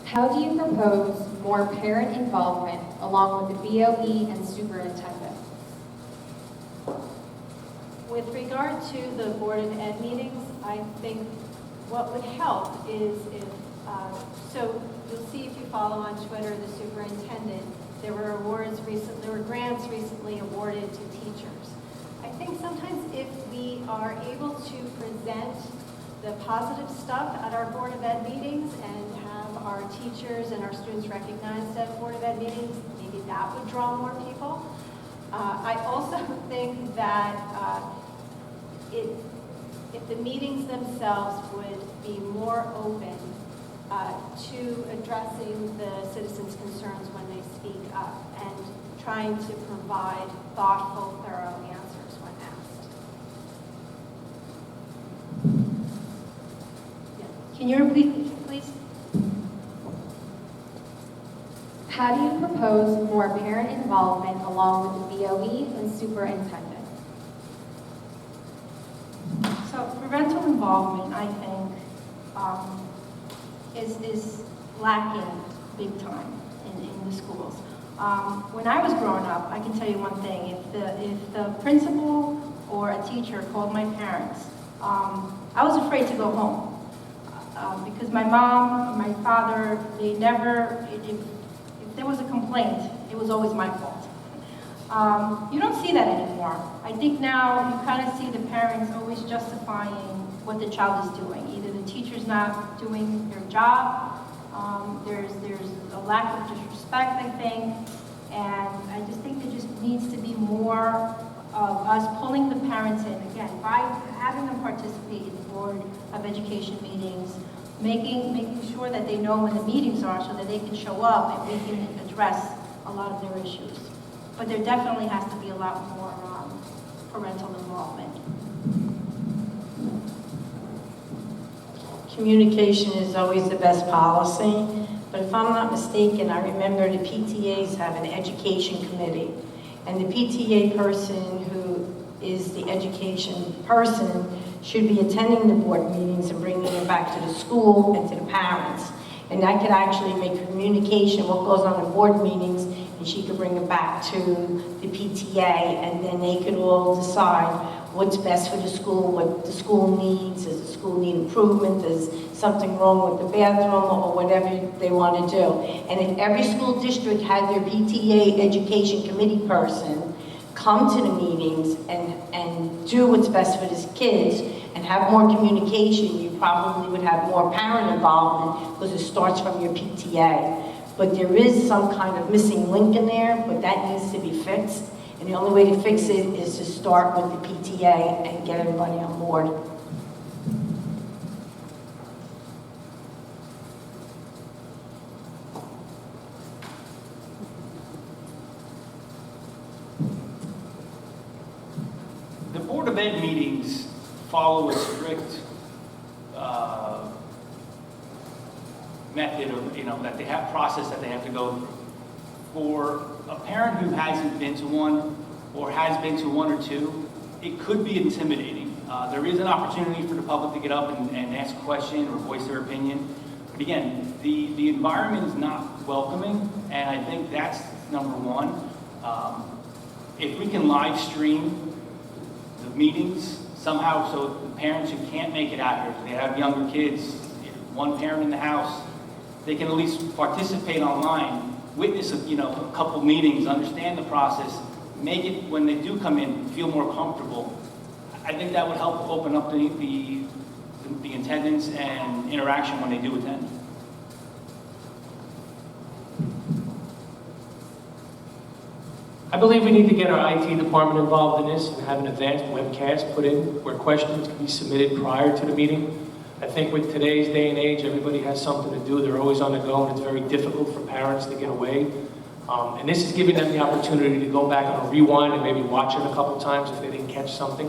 How do you propose more parent involvement along with the BOE and superintendent? With regard to the Board of Ed meetings, I think what would help is if, so you'll see if you follow on Twitter the superintendent, there were grants recently awarded to teachers. I think sometimes if we are able to present the positive stuff at our Board of Ed meetings and have our teachers and our students recognized at Board of Ed meetings, maybe that would draw more people. I also think that if the meetings themselves would be more open to addressing the citizens' concerns when they speak up and trying to provide thoughtful, thorough answers when asked. Yeah. Can you repeat, please? How do you propose more parent involvement along with the BOE and superintendent? So parental involvement, I think, is lacking big time in the schools. When I was growing up, I can tell you one thing: if the principal or a teacher called my parents, I was afraid to go home because my mom and my father, they never. If there was a complaint, it was always my fault. You don't see that anymore. I think now you kind of see the parents always justifying what the child is doing. Either the teacher's not doing their job, there's a lack of disrespect, I think, and I just think there just needs to be more of us pulling the parents in, again, by having them participate in the Board of Education meetings, making sure that they know when the meetings are so that they can show up and we can address a lot of their issues. But there definitely has to be a lot more parental involvement. Communication is always the best policy, but if I'm not mistaken, I remember the PTAs have an education committee, and the PTA person who is the education person should be attending the board meetings and bringing it back to the school and to the parents. And that could actually make communication, what goes on in board meetings, and she could bring it back to the PTA, and then they could all decide what's best for the school, what the school needs, does the school need improvement, is something wrong with the bathroom, or whatever they want to do. And if every school district had their PTA education committee person come to the meetings and do what's best for the kids, and have more communication, you probably would have more parent involvement because it starts from your PTA. But there is some kind of missing link in there, but that needs to be fixed. And the only way to fix it is to start with the PTA and get everybody on board. The Board of Ed meetings follow a strict method of, that they have process that they have to go through. For a parent who hasn't been to one or has been to one or two, it could be intimidating. There is an opportunity for the public to get up and ask a question or voice their opinion. But again, the environment is not welcoming, and I think that's number one. If we can live stream the meetings somehow, so the parents who can't make it out here, if they have younger kids, one parent in the house, they can at least participate online, witness a couple meetings, understand the process, make it, when they do come in, feel more comfortable. I think that would help open up the attendance and interaction when they do attend. I believe we need to get our IT department involved in this and have an advanced webcast put in where questions can be submitted prior to the meeting. I think with today's day and age, everybody has something to do. They're always on the go, and it's very difficult for parents to get away. And this is giving them the opportunity to go back on a rewind and maybe watch it a couple times if they didn't catch something.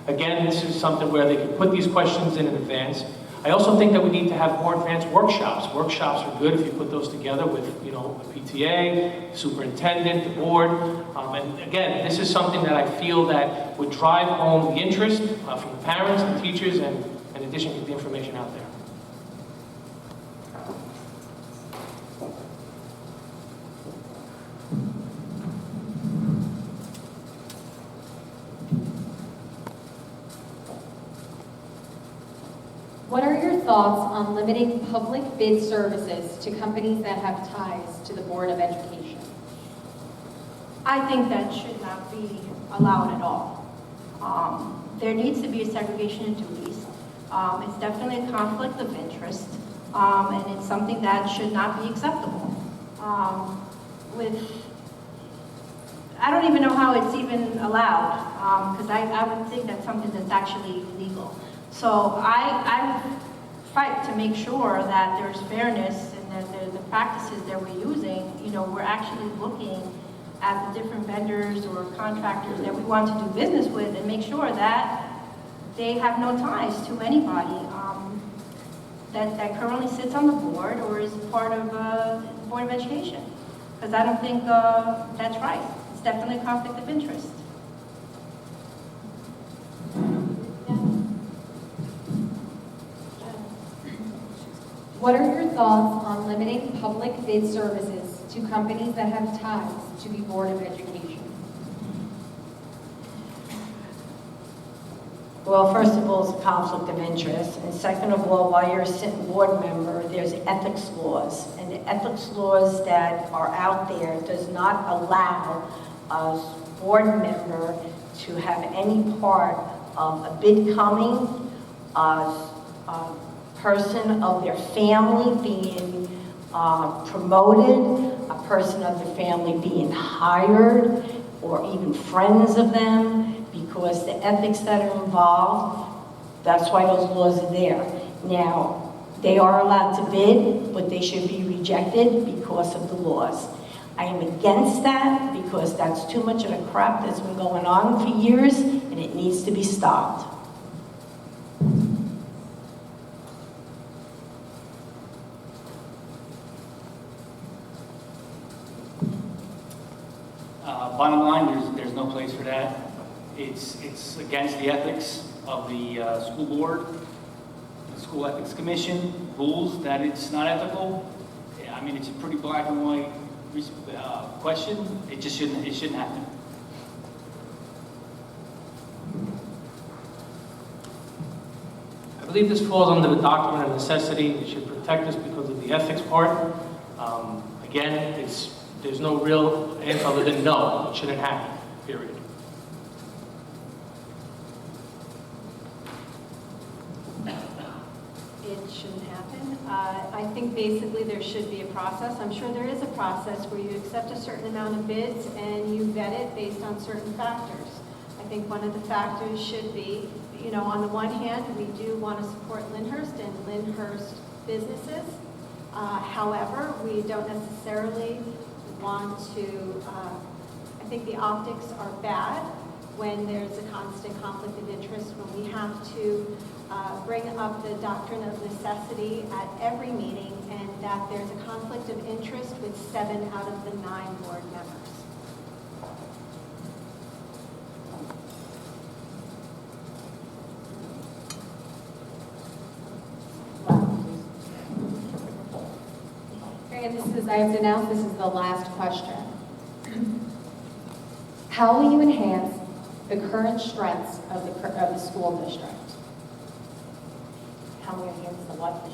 Again, this is something where they can put these questions in advance. I also think that we need to have more advanced workshops. Workshops are good if you put those together with, the PTA, superintendent, the board. And again, this is something that I feel that would drive home the interest from the parents and teachers, and in addition, get the information out there. What are your thoughts on limiting public bid services to companies that have ties to the Board of Education? I think that should not be allowed at all. There needs to be a segregation of duties. It's definitely a conflict of interest, and it's something that should not be acceptable. I don't even know how it's even allowed, because I would think that's something that's actually legal. So I would fight to make sure that there's fairness and that the practices that we're using, we're actually looking at the different vendors or contractors that we want to do business with and make sure that they have no ties to anybody that currently sits on the board or is part of the Board of Education. Because I don't think that's right. It's definitely a conflict of interest. What are your thoughts on limiting public bid services to companies that have ties to the Board of Education? Well, first of all, it's a conflict of interest. And second of all, while you're a sitting board member, there's ethics laws. And the ethics laws that are out there does not allow a board member to have any part of a bid coming, a person of their family being promoted, a person of their family being hired, or even friends of them, because the ethics that are involved, that's why those laws are there. Now, they are allowed to bid, but they should be rejected because of the laws. I am against that because that's too much of the crap that's been going on for years, and it needs to be stopped. Bottom line, there's no place for that. It's against the ethics of the school board, the school ethics commission rules that it's not ethical. I mean, it's a pretty black and white question. It shouldn't happen. I believe this falls under the doctrine of necessity. It should protect us because of the ethics part. Again, there's no real answer other than no, it shouldn't happen, period. It shouldn't happen. I think basically there should be a process. I'm sure there is a process where you accept a certain amount of bids and you vet it based on certain factors. I think one of the factors should be, on the one hand, we do want to support Lyndhurst and Lyndhurst businesses. However, we don't necessarily want to, I think the optics are bad when there's a constant conflict of interest, when we have to bring up the doctrine of necessity at every meeting, and that there's a conflict of interest with 7 out of the 9 board members. And I have to announce this is the last question. How will you enhance the current strengths of the school district? How will you enhance the what?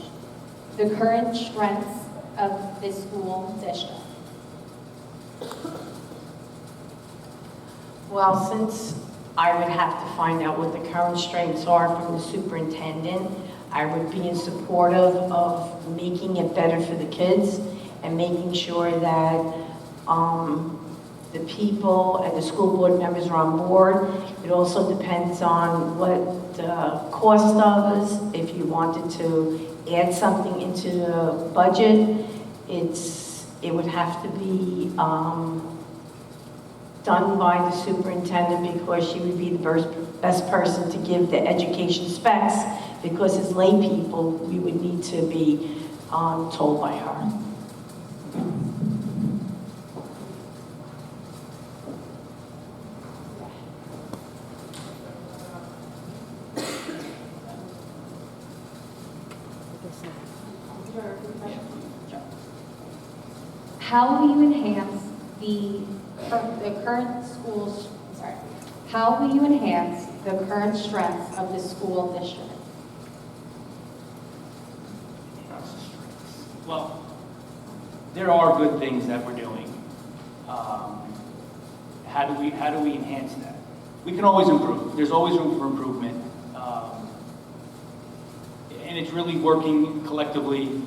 The current strengths of the school district. Well, since I would have to find out what the current strengths are from the superintendent, I would be in support of making it better for the kids and making sure that the people and the school board members are on board. It also depends on what the cost of is. If you wanted to add something into the budget, it would have to be done by the superintendent, because she would be the best person to give the education specs, because as lay people, we would need to be told by her. How will you enhance the current schools? Sorry. How will you enhance the current strengths of the school district? Well, there are good things that we're doing. How do we enhance that? We can always improve. There's always room for improvement. And it's really working collectively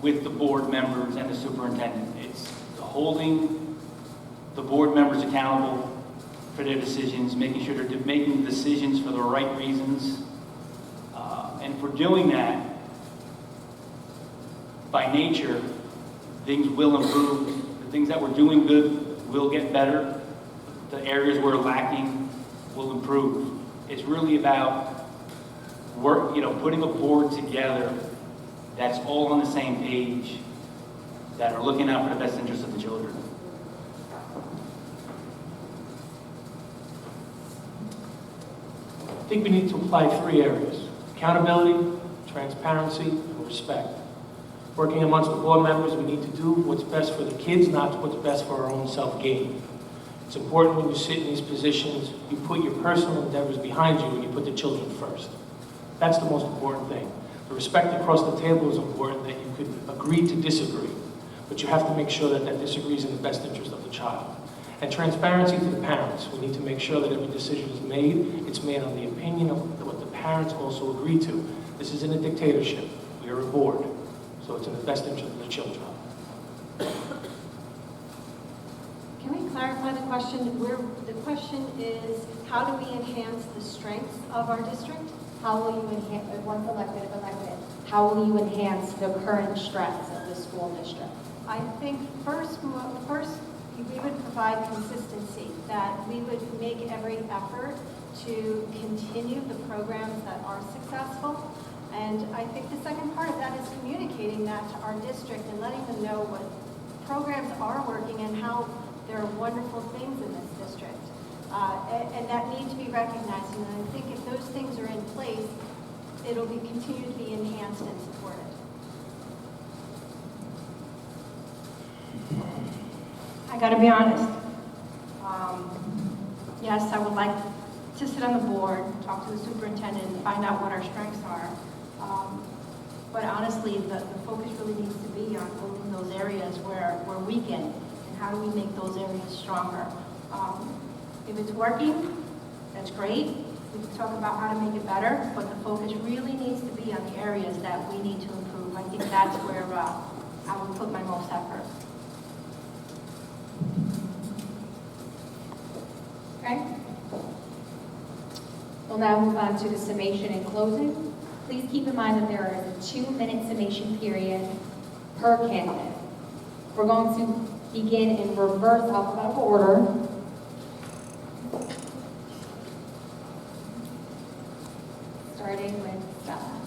with the board members and the superintendent. It's holding the board members accountable for their decisions, making sure they're making decisions for the right reasons. And if we're doing that, by nature, things will improve. The things that we're doing good will get better. The areas we're lacking will improve. It's really about putting a board together that's all on the same page, that are looking out for the best interests of the children. I think we need to apply 3 areas: accountability, transparency, and respect. Working amongst the board members, we need to do what's best for the kids, not what's best for our own self-gain. It's important when you sit in these positions, you put your personal endeavors behind you and you put the children first. That's the most important thing. The respect across the table is important, that you could agree to disagree, but you have to make sure that that disagrees in the best interest of the child. And transparency to the parents. We need to make sure that every decision is made, it's made on the opinion of what the parents also agree to. This isn't a dictatorship. We are a board. So it's in the best interest of the children. Can we clarify the question? The question is, how do we enhance the strengths of our district? How will you enhance, once elected, if elected, how will you enhance the current strengths of the school district? I think first we would provide consistency, that we would make every effort to continue the programs that are successful. And I think the second part of that is communicating that to our district and letting them know what programs are working and how there are wonderful things in this district. And that need to be recognized. And I think if those things are in place, it'll be continue to be enhanced and supported. I gotta be honest. Yes, I would like to sit on the board, talk to the superintendent, and find out what our strengths are. But honestly, the focus really needs to be on building those areas where we're weakened, and how do we make those areas stronger. If it's working, that's great. We can talk about how to make it better, but the focus really needs to be on the areas that we need to improve. I think that's where I would put my most effort. Okay? We'll now move on to the summation and closing. Please keep in mind that there is a 2-minute summation period per candidate. We're going to begin in reverse alphabetical order. Starting with Stella.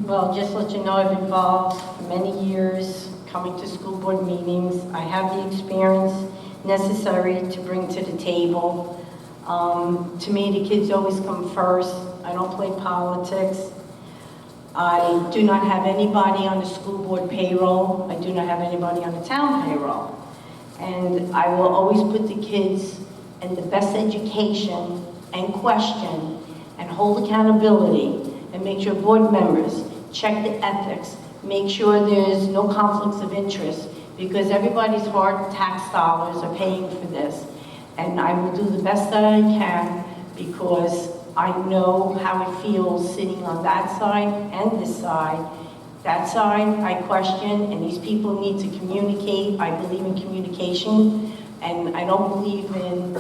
Well, just to let you know, I've been involved for many years coming to school board meetings. I have the experience necessary to bring to the table. To me, the kids always come first. I don't play politics. I do not have anybody on the school board payroll. I do not have anybody on the town payroll. And I will always put the kids in the best education and question and hold accountability and make sure board members check the ethics, make sure there's no conflicts of interest, because everybody's hard tax dollars are paying for this. And I will do the best that I can, because I know how it feels sitting on that side and this side. That side, I question, and these people need to communicate. I believe in communication, and I don't believe in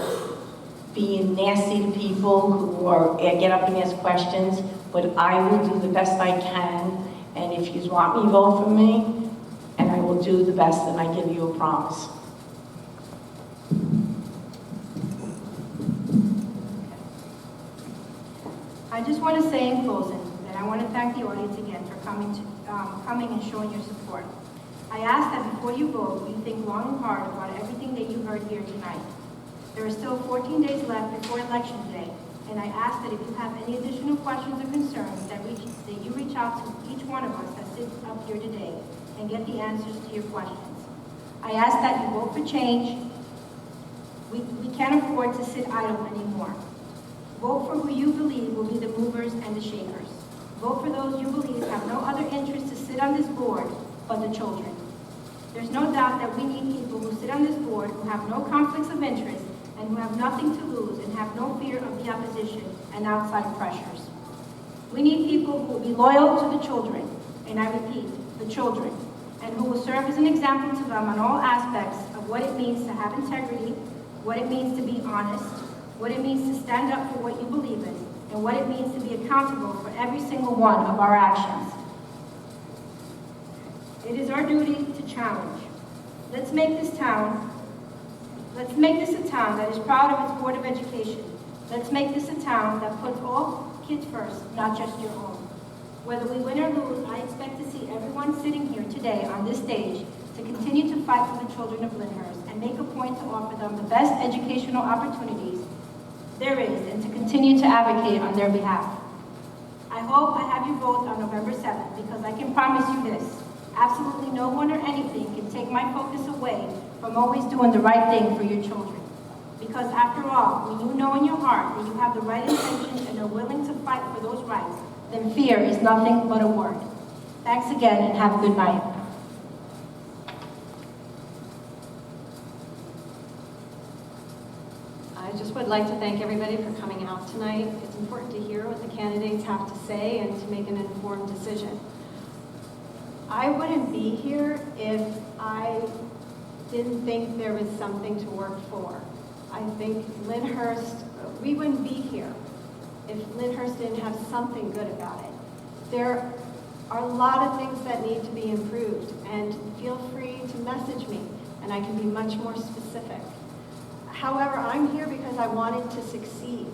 being nasty to people who get up and ask questions, but I will do the best I can, and if you want me, vote for me, and I will do the best, and I give you a promise. I just want to say in closing that I want to thank the audience again for coming and showing your support. I ask that before you vote, you think long and hard about everything that you heard here tonight. There are still 14 days left before Election Day, and I ask that if you have any additional questions or concerns, that you reach out to each one of us that sits up here today and get the answers to your questions. I ask that you vote for change, We can't afford to sit idle anymore. Vote for who you believe will be the movers and the shakers. Vote for those you believe have no other interest to sit on this board but the children. There's no doubt that we need people who sit on this board who have no conflicts of interest and who have nothing to lose and have no fear of the opposition and outside pressures. We need people who will be loyal to the children, and I repeat, the children, and who will serve as an example to them on all aspects of what it means to have integrity, what it means to be honest, what it means to stand up for what you believe in, and what it means to be accountable for every single one of our actions. It is our duty to challenge. Let's make this a town that is proud of its Board of Education. Let's make this a town that puts all kids first, not just your own. Whether we win or lose, I expect to see everyone sitting here today on this stage to continue to fight for the children of Lyndhurst and make a point to offer them the best educational opportunities there is and to continue to advocate on their behalf. I hope I have you vote on November 7th because I can promise you this. Absolutely no one or anything can take my focus away from always doing the right thing for your children. Because after all, when you know in your heart that you have the right intentions and are willing to fight for those rights, then fear is nothing but a word. Thanks again and have a good night. I just would like to thank everybody for coming out tonight. It's important to hear what the candidates have to say and to make an informed decision. I wouldn't be here if I didn't think there was something to work for. I think Lyndhurst, we wouldn't be here if Lyndhurst didn't have something good about it. There are a lot of things that need to be improved, and feel free to message me, and I can be much more specific. However, I'm here because I wanted to succeed,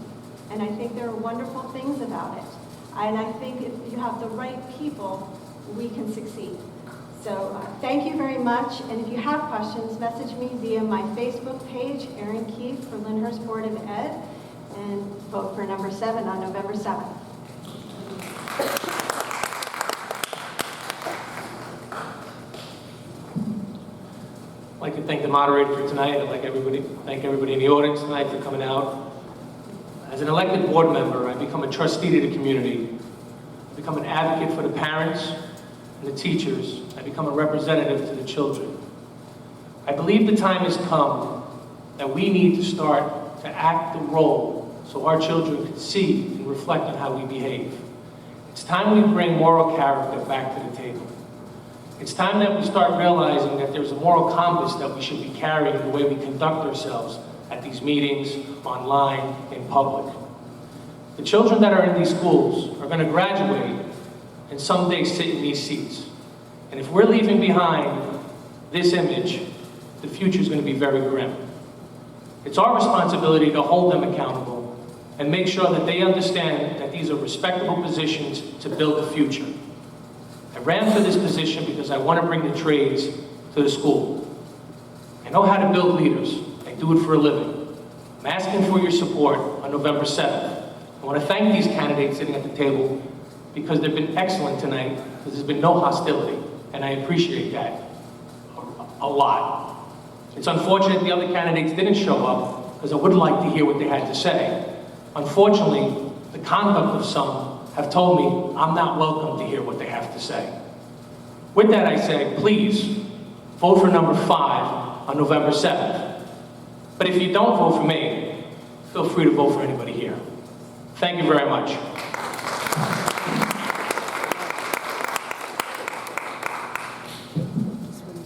and I think there are wonderful things about it. And I think if you have the right people, we can succeed. So thank you very much, and if you have questions, message me via my Facebook page, Erin Keefe for Lyndhurst Board of Ed, and vote for number 7 on November 7th. I'd like to thank the moderator for tonight. I'd like thank everybody in the audience tonight for coming out. As an elected board member, I become a trustee to the community. I become an advocate for the parents and the teachers. I become a representative to the children. I believe the time has come that we need to start to act the role so our children can see and reflect on how we behave. It's time we bring moral character back to the table. It's time that we start realizing that there's a moral compass that we should be carrying in the way we conduct ourselves at these meetings, online, in public. The children that are in these schools are going to graduate and someday sit in these seats. And if we're leaving behind this image, the future is going to be very grim. It's our responsibility to hold them accountable and make sure that they understand that these are respectable positions to build the future. I ran for this position because I want to bring the trades to the school. I know how to build leaders. I do it for a living. I'm asking for your support on November 7th. I want to thank these candidates sitting at the table because they've been excellent tonight, because there's been no hostility, and I appreciate that a lot. It's unfortunate the other candidates didn't show up, because I would like to hear what they had to say. Unfortunately, the conduct of some have told me I'm not welcome to hear what they have to say. With that, I say, please, vote for number 5 on November 7th. But if you don't vote for me, feel free to vote for anybody here. Thank you very much.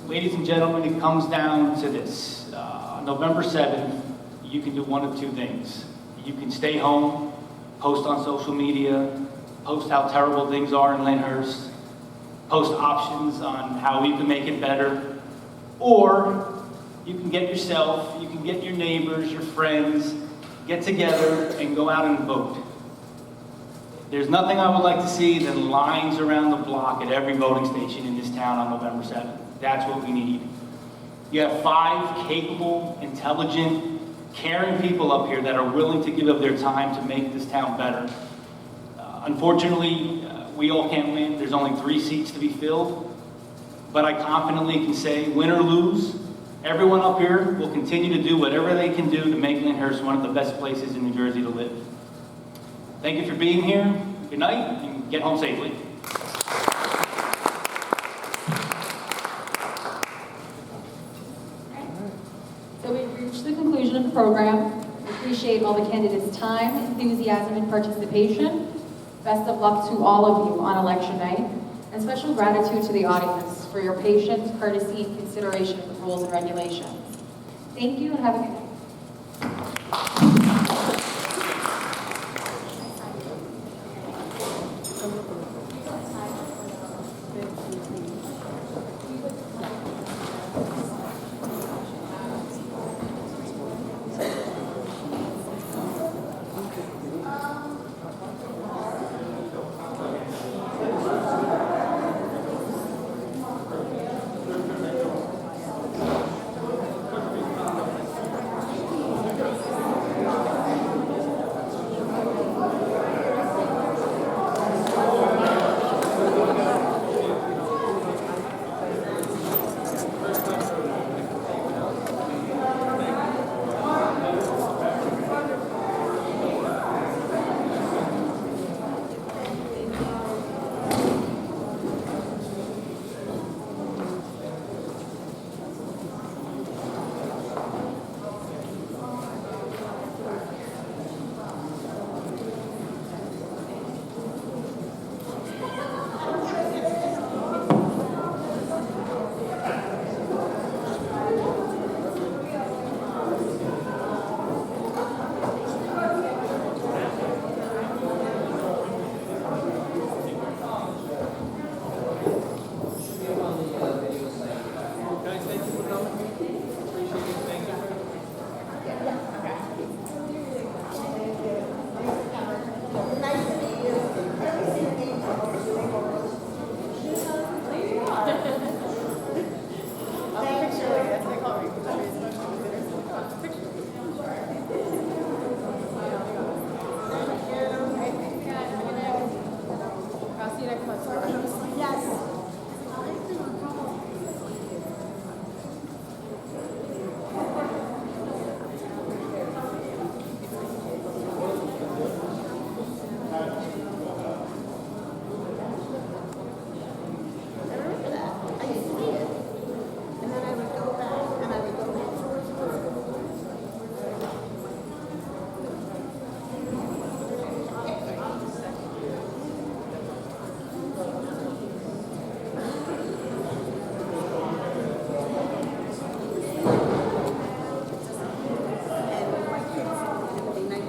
Ladies and gentlemen, it comes down to this. On November 7th, you can do one of 2 things. You can stay home, post on social media, post how terrible things are in Lyndhurst, post options on how we can make it better, or you can get yourself, you can get your neighbors, your friends, get together and go out and vote. There's nothing I would like to see than lines around the block at every voting station in this town on November 7th. That's what we need. You have 5 capable, intelligent, caring people up here that are willing to give up their time to make this town better. Unfortunately, we all can't win. There's only 3 seats to be filled. But I confidently can say, win or lose, Everyone up here will continue to do whatever they can do to make Lyndhurst one of the best places in New Jersey to live. Thank you for being here. Good night, and get home safely. So we've reached the conclusion of the program. We appreciate all the candidates' time, enthusiasm, and participation. Best of luck to all of you on election night, and special gratitude to the audience for your patience, courtesy, and consideration of the rules and regulations. Thank you, and have a good night.